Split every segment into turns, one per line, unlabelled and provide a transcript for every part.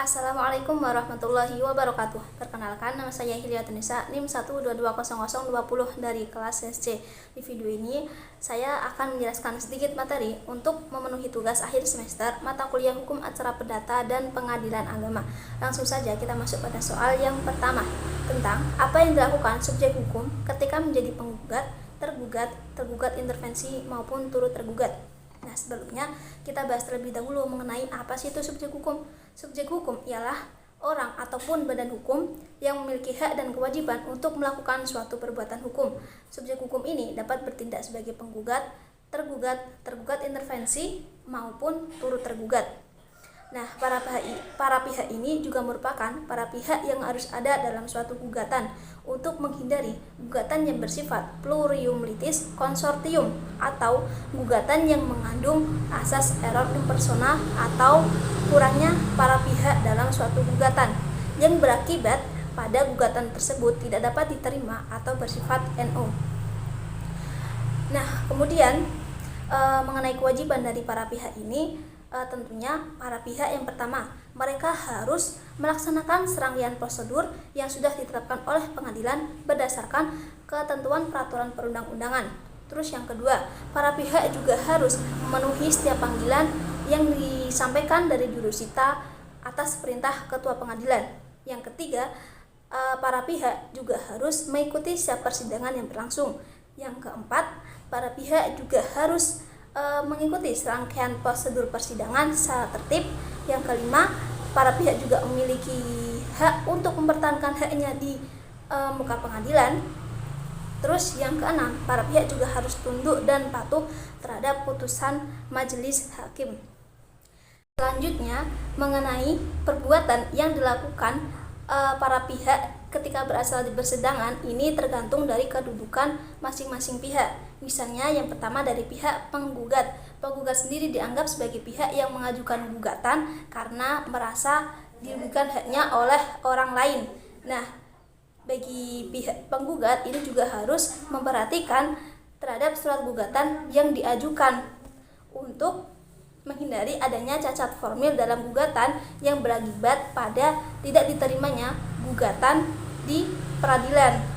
Assalamualaikum warahmatullahi wabarakatuh. Perkenalkan, nama saya Hilyatul Nisa, NIM 1220020 dari kelas SC. Di video ini, saya akan menjelaskan sedikit materi untuk memenuhi tugas akhir semester mata kuliah Hukum Acara Perdata dan Pengadilan Agama. Langsung saja kita masuk pada soal yang pertama, tentang apa yang dilakukan subjek hukum ketika menjadi penggugat, tergugat intervensi maupun turut tergugat. Nah, sebelumnya kita bahas terlebih dahulu mengenai apa sih itu subjek hukum. Subjek hukum ialah orang ataupun badan hukum yang memiliki hak dan kewajiban untuk melakukan suatu perbuatan hukum. Subjek hukum ini dapat bertindak sebagai penggugat, tergugat intervensi maupun turut tergugat. Nah, para pihak ini juga merupakan para pihak yang harus ada dalam suatu gugatan untuk menghindari gugatan yang bersifat plurium litis konsortium atau gugatan yang mengandung asas error impersonal atau kurangnya para pihak dalam suatu gugatan yang berakibat pada gugatan tersebut tidak dapat diterima atau bersifat NO. Nah, kemudian mengenai kewajiban dari para pihak ini, tentunya para pihak yang pertama, mereka harus melaksanakan serangkaian prosedur yang sudah ditetapkan oleh pengadilan berdasarkan ketentuan peraturan perundang-undangan. Terus yang kedua, para pihak juga harus memenuhi setiap panggilan yang disampaikan dari jurusita atas perintah ketua pengadilan. Yang ketiga, para pihak juga harus mengikuti setiap persidangan yang berlangsung. Yang keempat, para pihak juga harus mengikuti serangkaian prosedur persidangan secara tertib. Yang kelima, para pihak juga memiliki hak untuk mempertahankan haknya di muka pengadilan. Terus yang keenam, para pihak juga harus tunduk dan patuh terhadap putusan majelis hakim. Selanjutnya, mengenai perbuatan yang dilakukan para pihak ketika berasal di persidangan, ini tergantung dari kedudukan masing-masing pihak. Misalnya yang pertama dari pihak penggugat. Penggugat sendiri dianggap sebagai pihak yang mengajukan gugatan karena merasa dirugikan haknya oleh orang lain. Nah, bagi pihak penggugat ini juga harus memperhatikan terhadap surat gugatan yang diajukan untuk menghindari adanya cacat formil dalam gugatan yang berakibat pada tidak diterimanya gugatan di peradilan.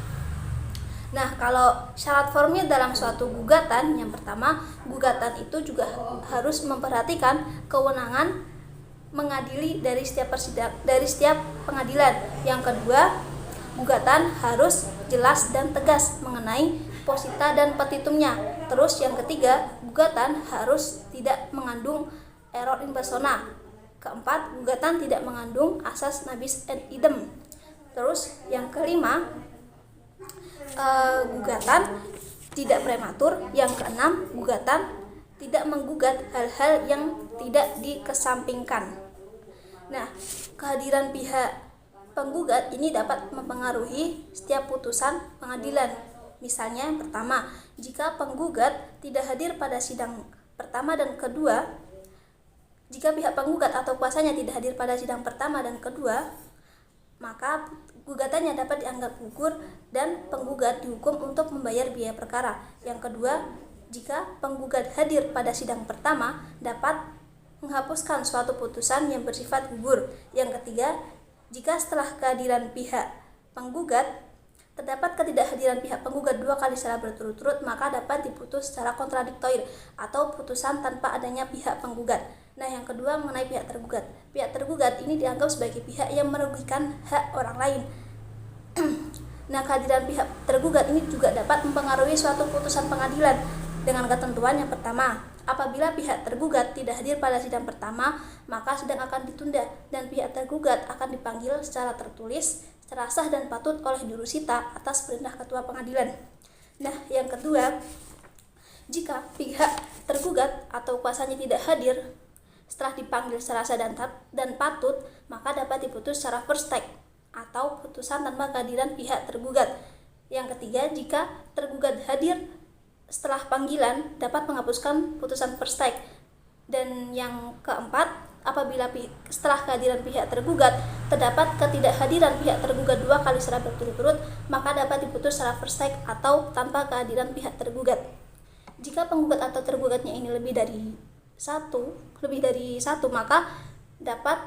Nah, kalau syarat formil dalam suatu gugatan, yang pertama, gugatan itu juga harus memperhatikan kewenangan mengadili dari setiap pengadilan. Yang kedua, gugatan harus jelas dan tegas mengenai posita dan petitumnya. Terus yang ketiga, gugatan harus tidak mengandung error impersonal. Keempat, gugatan tidak mengandung asas nabis et idem. Terus yang kelima, gugatan tidak prematur. Yang keenam, gugatan tidak menggugat hal-hal yang tidak dikesampingkan. Nah, kehadiran pihak penggugat ini dapat mempengaruhi setiap putusan pengadilan. Misalnya yang pertama, jika penggugat tidak hadir pada sidang pertama dan kedua, jika pihak penggugat atau kuasanya tidak hadir pada sidang pertama dan kedua, maka gugatannya dapat dianggap gugur dan penggugat dihukum untuk membayar biaya perkara. Yang kedua, jika penggugat hadir pada sidang pertama, dapat menghapuskan suatu putusan yang bersifat gugur. Yang ketiga, jika setelah kehadiran pihak penggugat terdapat ketidakhadiran pihak penggugat 2 kali secara berturut-turut, maka dapat diputus secara kontradiktoir atau putusan tanpa adanya pihak penggugat. Nah, yang kedua mengenai pihak tergugat. Pihak tergugat ini dianggap sebagai pihak yang merugikan hak orang lain. Nah, kehadiran pihak tergugat ini juga dapat mempengaruhi suatu putusan pengadilan dengan ketentuan yang pertama, apabila pihak tergugat tidak hadir pada sidang pertama, maka sidang akan ditunda dan pihak tergugat akan dipanggil secara tertulis, secara sah dan patut oleh jurusita atas perintah ketua pengadilan. Nah, yang kedua, jika pihak tergugat atau kuasanya tidak hadir setelah dipanggil secara sah dan patut, maka dapat diputus secara first take atau putusan tanpa kehadiran pihak tergugat. Yang ketiga, jika tergugat hadir setelah panggilan, dapat menghapuskan putusan first take. Dan yang keempat, apabila setelah kehadiran pihak tergugat terdapat ketidakhadiran pihak tergugat 2 kali secara berturut-turut, maka dapat diputus secara first take atau tanpa kehadiran pihak tergugat. Jika penggugat atau tergugatnya ini lebih dari satu, maka dapat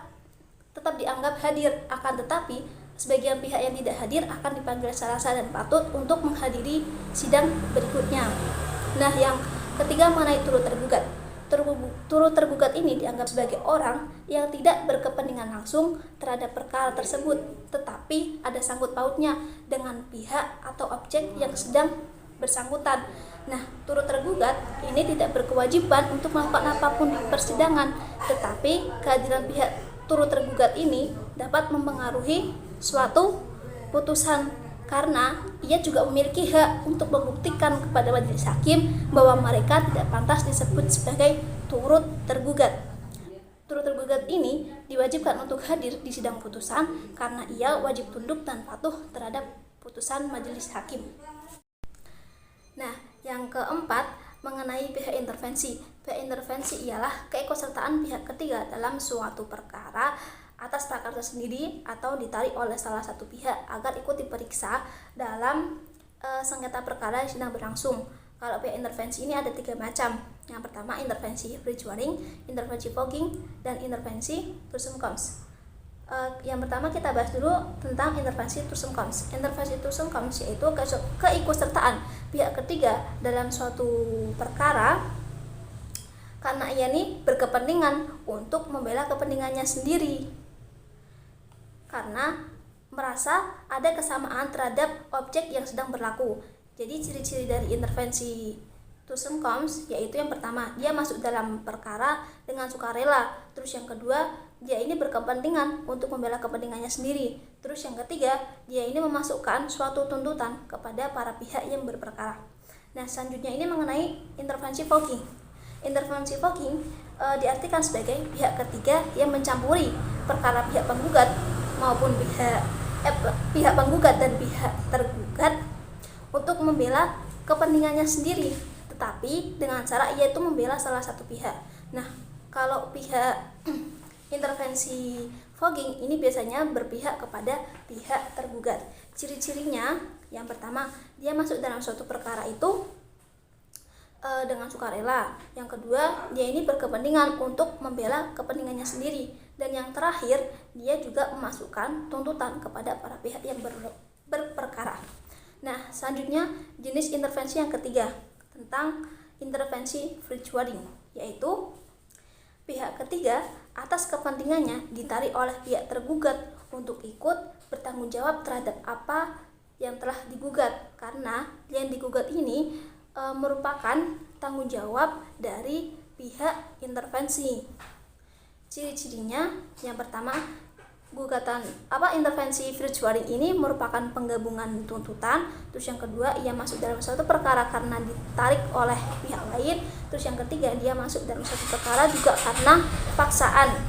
tetap dianggap hadir, akan tetapi sebagian pihak yang tidak hadir akan dipanggil secara sah dan patut untuk menghadiri sidang berikutnya. Nah, yang ketiga mengenai turut tergugat. Turut tergugat ini dianggap sebagai orang yang tidak berkepentingan langsung terhadap perkara tersebut, tetapi ada sangkut pautnya dengan pihak atau objek yang sedang bersangkutan. Nah, turut tergugat ini tidak berkewajiban untuk melakukan apapun di persidangan, tetapi kehadiran pihak turut tergugat ini dapat mempengaruhi suatu putusan karena ia juga memiliki hak untuk membuktikan kepada majelis hakim bahwa mereka tidak pantas disebut sebagai turut tergugat. Turut tergugat ini diwajibkan untuk hadir di sidang putusan karena ia wajib tunduk dan patuh terhadap putusan majelis hakim. Nah, yang keempat mengenai pihak intervensi. Pihak intervensi ialah keikutsertaan pihak ketiga dalam suatu perkara atas perkara tersendiri atau ditarik oleh salah satu pihak agar ikut diperiksa dalam sengketa perkara yang sedang berlangsung. Kalau pihak intervensi ini ada 3 macam. Yang pertama intervensi bridge-warning, intervensi fogging, dan intervensi threesome comes. Yang pertama kita bahas dulu tentang intervensi threesome comes. Intervensi threesome comes yaitu keikutsertaan pihak ketiga dalam suatu perkara karena ia ini berkepentingan untuk membela kepentingannya sendiri karena merasa ada kesamaan terhadap objek yang sedang berlaku. Jadi ciri-ciri dari intervensi threesome comes yaitu yang pertama, dia masuk dalam perkara dengan sukarela. Terus yang kedua, dia ini berkepentingan untuk membela kepentingannya sendiri. Terus yang ketiga, dia ini memasukkan suatu tuntutan kepada para pihak yang berperkara. Nah, selanjutnya ini mengenai intervensi fogging. Intervensi fogging diartikan sebagai pihak ketiga yang mencampuri perkara pihak penggugat maupun pihak penggugat dan pihak tergugat untuk membela kepentingannya sendiri, tetapi dengan cara ia itu membela salah satu pihak. Nah, kalau pihak intervensi fogging ini biasanya berpihak kepada pihak tergugat. Ciri-cirinya yang pertama, dia masuk dalam suatu perkara itu dengan sukarela. Yang kedua, dia ini berkepentingan untuk membela kepentingannya sendiri. Dan yang terakhir, dia juga memasukkan tuntutan kepada para pihak yang berperkara. Nah, selanjutnya jenis intervensi yang ketiga tentang intervensi bridge-warning, yaitu pihak ketiga atas kepentingannya ditarik oleh pihak tergugat untuk ikut bertanggung jawab terhadap apa yang telah digugat karena yang digugat ini merupakan tanggung jawab dari pihak intervensi. Ciri-cirinya yang pertama, intervensi bridge-warning ini merupakan penggabungan tuntutan. Terus yang kedua, ia masuk dalam suatu perkara karena ditarik oleh pihak lain. Terus yang ketiga, dia masuk dalam suatu perkara juga karena paksaan.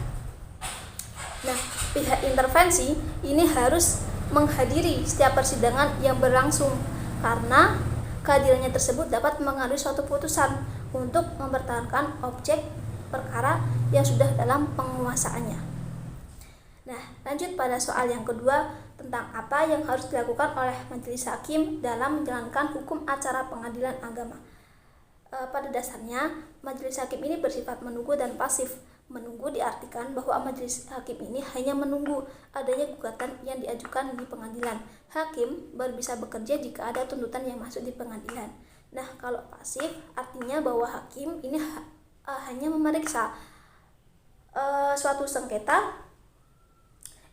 Nah, pihak intervensi ini harus menghadiri setiap persidangan yang berlangsung karena kehadirannya tersebut dapat mengaruhi suatu putusan untuk mempertahankan objek perkara yang sudah dalam penguasaannya. Nah, lanjut pada soal yang kedua tentang apa yang harus dilakukan oleh majelis hakim dalam menjalankan hukum acara pengadilan agama. Pada dasarnya, majelis hakim ini bersifat menunggu dan pasif. Menunggu diartikan bahwa majelis hakim ini hanya menunggu adanya gugatan yang diajukan di pengadilan. Hakim baru bisa bekerja jika ada tuntutan yang masuk di pengadilan. Nah, kalau pasif artinya bahwa hakim ini hanya memeriksa suatu sengketa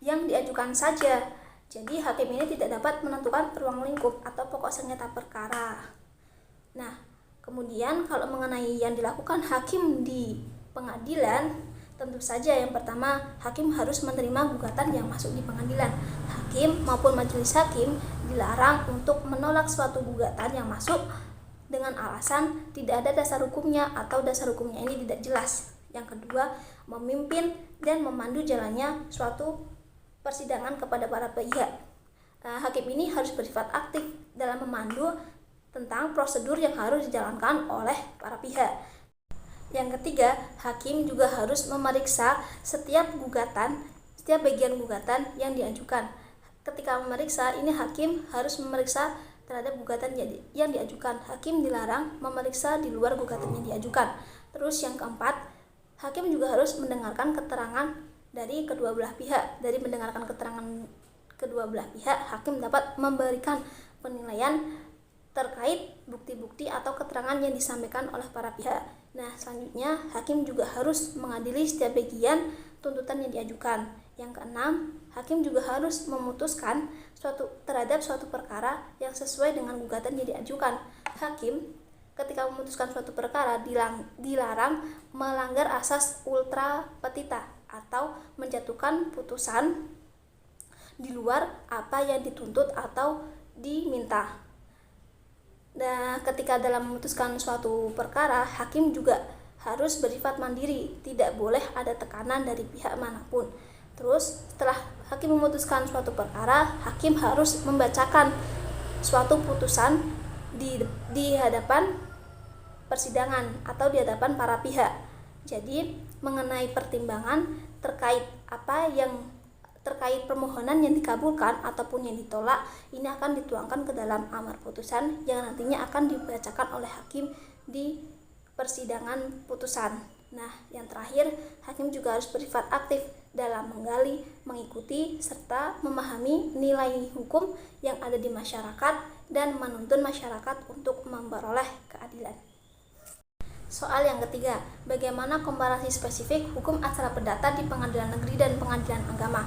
yang diajukan saja. Jadi hakim ini tidak dapat menentukan ruang lingkup atau pokok sengketa perkara. Nah, kemudian kalau mengenai yang dilakukan hakim di pengadilan, tentu saja yang pertama, hakim harus menerima gugatan yang masuk di pengadilan. Hakim maupun majelis hakim dilarang untuk menolak suatu gugatan yang masuk dengan alasan tidak ada dasar hukumnya atau dasar hukumnya ini tidak jelas. Yang kedua, memimpin dan memandu jalannya suatu persidangan kepada para pihak. Hakim ini harus bersifat aktif dalam memandu tentang prosedur yang harus dijalankan oleh para pihak. Yang ketiga, hakim juga harus memeriksa setiap bagian gugatan yang diajukan. Ketika memeriksa, ini hakim harus memeriksa terhadap gugatan yang diajukan. Hakim dilarang memeriksa di luar gugatan yang diajukan. Terus yang keempat, hakim juga harus mendengarkan keterangan dari kedua belah pihak. Dari mendengarkan keterangan kedua belah pihak, hakim dapat memberikan penilaian terkait bukti-bukti atau keterangan yang disampaikan oleh para pihak. Nah, selanjutnya hakim juga harus mengadili setiap bagian tuntutan yang diajukan. Yang keenam, hakim juga harus memutuskan terhadap suatu perkara yang sesuai dengan gugatan yang diajukan. Hakim ketika memutuskan suatu perkara dilarang melanggar asas ultra petita atau menjatuhkan putusan di luar apa yang dituntut atau diminta. Dan ketika dalam memutuskan suatu perkara, hakim juga harus bersifat mandiri, tidak boleh ada tekanan dari pihak manapun. Terus setelah hakim memutuskan suatu perkara, hakim harus membacakan suatu putusan di hadapan persidangan atau di hadapan para pihak. Jadi mengenai pertimbangan terkait permohonan yang dikabulkan ataupun yang ditolak, ini akan dituangkan ke dalam amar putusan yang nantinya akan dibacakan oleh hakim di persidangan putusan. Nah, yang terakhir, hakim juga harus bersifat aktif dalam menggali, mengikuti, serta memahami nilai hukum yang ada di masyarakat dan menuntun masyarakat untuk memperoleh keadilan. Soal yang ketiga, bagaimana komparasi spesifik hukum acara perdata di pengadilan negeri dan pengadilan agama?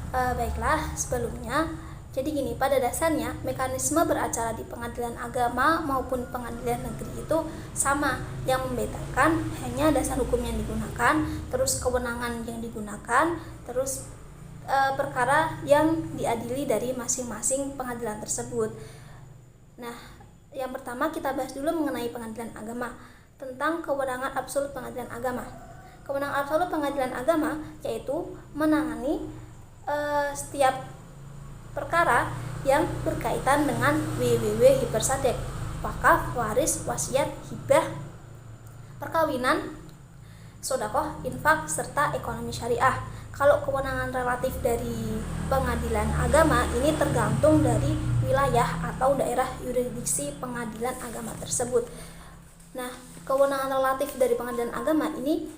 Baiklah, sebelumnya, jadi gini, pada dasarnya mekanisme beracara di pengadilan agama maupun pengadilan negeri itu sama. Yang membedakan hanya dasar hukum yang digunakan, terus kewenangan yang digunakan, terus perkara yang diadili dari masing-masing pengadilan tersebut. Nah, yang pertama kita bahas dulu mengenai pengadilan agama, tentang kewenangan absolut pengadilan agama. Kewenangan absolut pengadilan agama yaitu menangani setiap perkara yang berkaitan dengan WWW hipersadek, wakaf, waris, wasiat, hibah, perkawinan, sodakoh, infak, serta ekonomi syariah. Kalau kewenangan relatif dari pengadilan agama ini tergantung dari wilayah atau daerah yurisdiksi pengadilan agama tersebut. Nah, kewenangan relatif dari pengadilan agama ini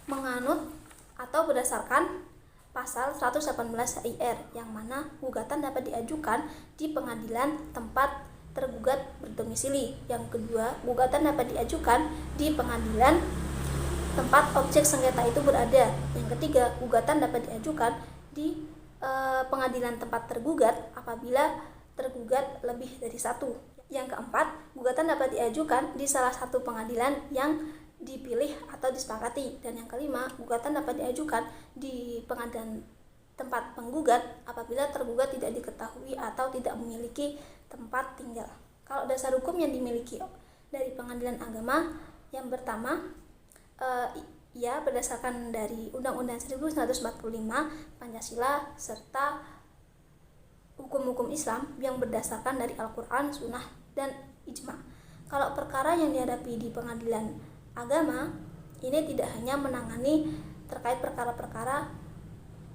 menganut atau berdasarkan pasal 118 HIR, yang mana gugatan dapat diajukan di pengadilan tempat tergugat berdomisili. Yang kedua, gugatan dapat diajukan di pengadilan tempat objek sengketa itu berada. Yang ketiga, gugatan dapat diajukan di pengadilan tempat tergugat apabila tergugat lebih dari satu. Yang keempat, gugatan dapat diajukan di salah satu pengadilan yang dipilih atau disepakati. Dan yang kelima, gugatan dapat diajukan di pengadilan tempat penggugat apabila tergugat tidak diketahui atau tidak memiliki tempat tinggal. Kalau dasar hukum yang dimiliki dari pengadilan agama, yang pertama ia berdasarkan dari Undang-Undang 1945, Pancasila, serta hukum-hukum Islam yang berdasarkan dari Al-Quran, Sunnah, dan Ijma. Kalau perkara yang dihadapi di pengadilan agama ini tidak hanya menangani terkait perkara-perkara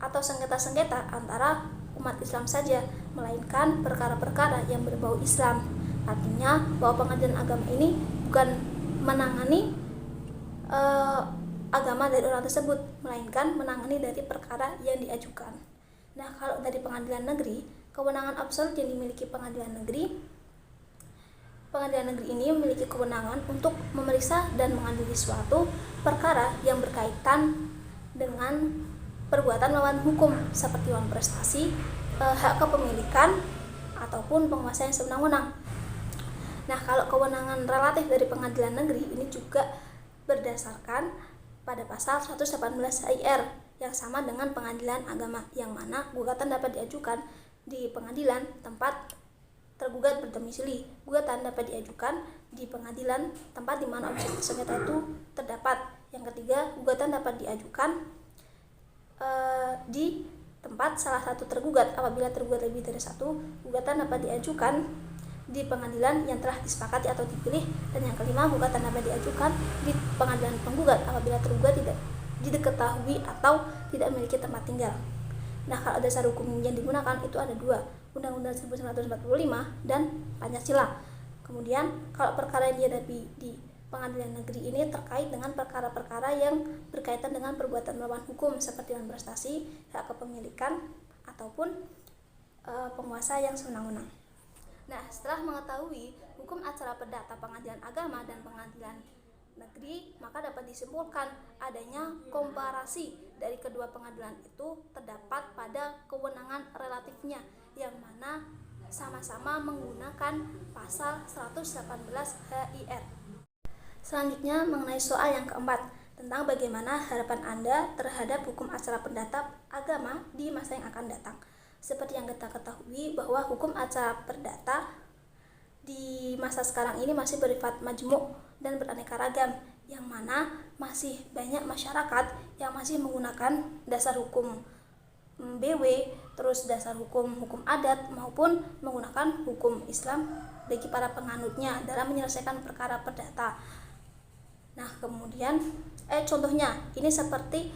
atau sengketa-sengketa antara umat Islam saja, melainkan perkara-perkara yang berbau Islam. Artinya bahwa pengadilan agama ini bukan menangani agama dari orang tersebut, melainkan menangani dari perkara yang diajukan. Nah, kalau dari pengadilan negeri, kewenangan absolut yang dimiliki pengadilan negeri ini memiliki kewenangan untuk memeriksa dan mengadili suatu perkara yang berkaitan dengan perbuatan melawan hukum seperti uang prestasi, hak kepemilikan, ataupun penguasaan yang sewenang-wenang. Nah, kalau kewenangan relatif dari pengadilan negeri ini juga berdasarkan pada pasal 118 HIR yang sama dengan pengadilan agama, yang mana gugatan dapat diajukan di pengadilan tempat tergugat berdomisili. Gugatan dapat diajukan di pengadilan tempat di mana objek sengketa itu terdapat. Yang ketiga, gugatan dapat diajukan di tempat salah satu tergugat apabila tergugat lebih dari satu. Gugatan dapat diajukan di pengadilan yang telah disepakati atau dipilih. Dan yang kelima, gugatan dapat diajukan di pengadilan penggugat apabila tergugat tidak diketahui atau tidak memiliki tempat tinggal. Nah, kalau dasar hukum yang digunakan itu ada dua, Undang-Undang 1945 dan Pancasila. Kemudian kalau perkara yang dihadapi di pengadilan negeri ini terkait dengan perkara-perkara yang berkaitan dengan perbuatan melawan hukum seperti prestasi, hak kepemilikan, ataupun penguasa yang sewenang-wenang. Nah, setelah mengetahui hukum acara perdata pengadilan agama dan pengadilan negeri, maka dapat disimpulkan adanya komparasi dari kedua pengadilan itu terdapat pada kewenangan relatifnya, yang mana sama-sama menggunakan pasal 118 HIR. Selanjutnya mengenai soal yang keempat, tentang bagaimana harapan Anda terhadap hukum acara perdata agama di masa yang akan datang. Seperti yang kita ketahui bahwa hukum acara perdata di masa sekarang ini masih bersifat majmuk dan beraneka ragam, yang mana masih banyak masyarakat yang masih menggunakan dasar hukum BW, terus dasar hukum adat, maupun menggunakan hukum Islam bagi para penganutnya dalam menyelesaikan perkara perdata. Nah, kemudian contohnya ini seperti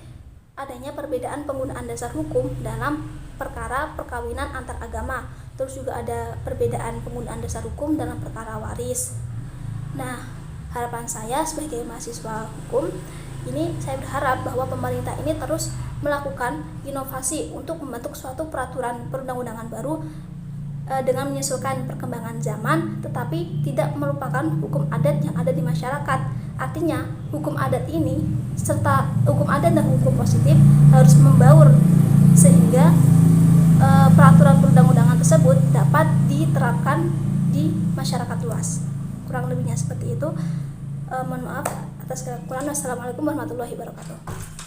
adanya perbedaan penggunaan dasar hukum dalam perkara perkawinan antar agama. Terus juga ada perbedaan penggunaan dasar hukum dalam perkara waris. Nah, harapan saya sebagai mahasiswa hukum ini, saya berharap bahwa pemerintah ini terus melakukan inovasi untuk membentuk suatu peraturan perundang-undangan baru dengan menyesuaikan perkembangan zaman, tetapi tidak melupakan hukum adat yang ada di masyarakat. Artinya, hukum adat ini serta hukum adat dan hukum positif harus membaur sehingga peraturan perundang-undangan tersebut dapat diterapkan di masyarakat luas. Kurang lebihnya seperti itu. Mohon maaf atas kekurangan. Wassalamualaikum warahmatullahi wabarakatuh.